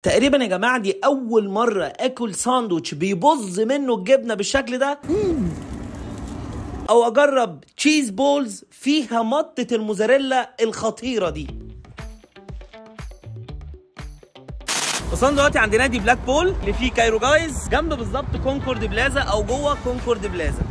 تقريبا يا جماعه دي اول مره اكل ساندوتش بيبظ منه الجبنه بالشكل ده، او اجرب تشيز بولز فيها مطه الموزاريلا الخطيره دي. وصلنا دلوقتي عند نادي بلاك بول اللي فيه كايرو جايز، جنب بالظبط كونكورد بلازا او جوه كونكورد بلازا.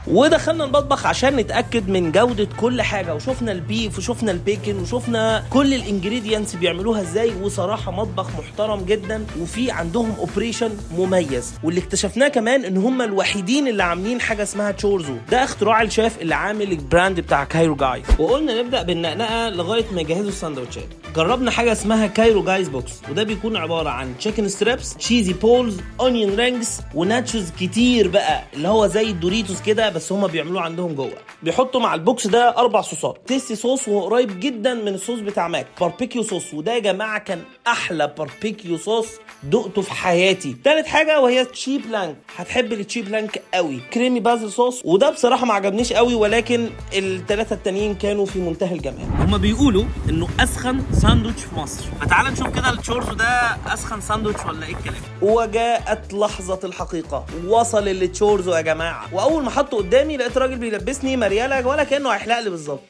ودخلنا المطبخ عشان نتاكد من جوده كل حاجه، وشفنا البيف وشفنا البيكن وشفنا كل الانجريدينتس بيعملوها ازاي. وصراحه مطبخ محترم جدا وفي عندهم اوبريشن مميز. واللي اكتشفناه كمان ان هم الوحيدين اللي عاملين حاجه اسمها تشورزو، ده اختراع الشيف اللي عامل البراند بتاع كايرو جايز. وقلنا نبدا بالنقنقه لغايه ما يجهزوا السندوتشات. جربنا حاجه اسمها كايرو جايز بوكس، وده بيكون عباره عن تشيكن ستريبس، تشيزي بولز، اونيون رينجز، وناتشوز كتير بقى اللي هو زي الدوريتوس كده، بس هما بيعملوه عندهم جوه. بيحطوا مع البوكس ده 4 صوصات. تيستي صوص وهو قريب جدا من الصوص بتاع ماك. باربيكيو صوص، وده يا جماعه كان احلى باربيكيو صوص دقته في حياتي. تالت حاجه وهي تشيب لانك، هتحب التشيب لانك قوي. كريمي بازل صوص، وده بصراحه ما عجبنيش قوي، ولكن الثلاثه التانيين كانوا في منتهى الجمال. هما بيقولوا انه اسخن ساندوتش في مصر، فتعال نشوف كده التشورزو ده اسخن ساندوتش ولا ايه الكلام. وجاءت لحظه الحقيقه، وصل التشورزو يا جماعه. واول ما حطه قدامي لقيت راجل بيلبسني مريالة ولا كانه هيحلق لي بالظبط.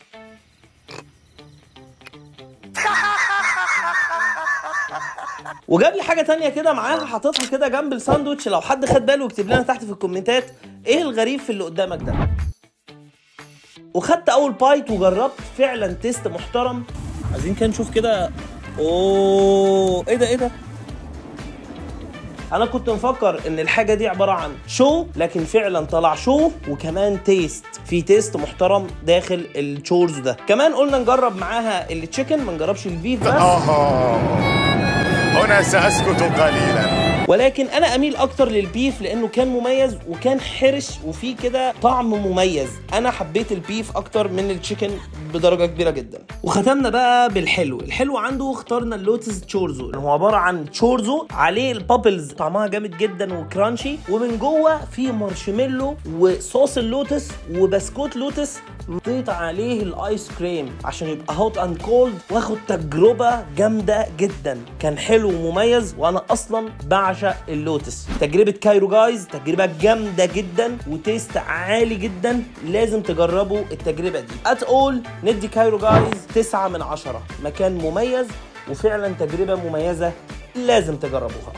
وجاب لي حاجه تانية كده معاها، حاططها كده جنب الساندوتش. لو حد خد باله يكتب لنا تحت في الكومنتات ايه الغريب في اللي قدامك ده. وخدت اول بايت وجربت، فعلا تيست محترم. عايزين كده نشوف كده. اوه ايه ده انا كنت مفكر ان الحاجه دي عباره عن شو، لكن فعلا طلع شو وكمان تيست، في تيست محترم داخل التشورزو ده. كمان قلنا نجرب معاها التشيكن، ما نجربش البيف بس. هنا سأسكت قليلا، ولكن انا اميل اكتر للبيف لانه كان مميز وكان حرش وفيه كده طعم مميز. انا حبيت البيف اكتر من التشيكن بدرجه كبيره جدا. وختمنا بقى بالحلو. الحلو عنده اخترنا اللوتس تشورزو، هو عباره عن تشورزو عليه البابلز، طعمها جامد جدا وكرانشي، ومن جوه فيه مارشميلو وصوص اللوتس وبسكوت لوتس، حطيت عليه الايس كريم عشان يبقى هوت اند كولد، واخد تجربه جامده جدا. كان حلو ومميز، وانا اصلا بعشق اللوتس. تجربه كايرو جايز تجربه جامده جدا وتيست عالي جدا، لازم تجربوا التجربه دي. ات اول ندي كايرو جايز 9 من 10. مكان مميز وفعلا تجربه مميزه، لازم تجربوها.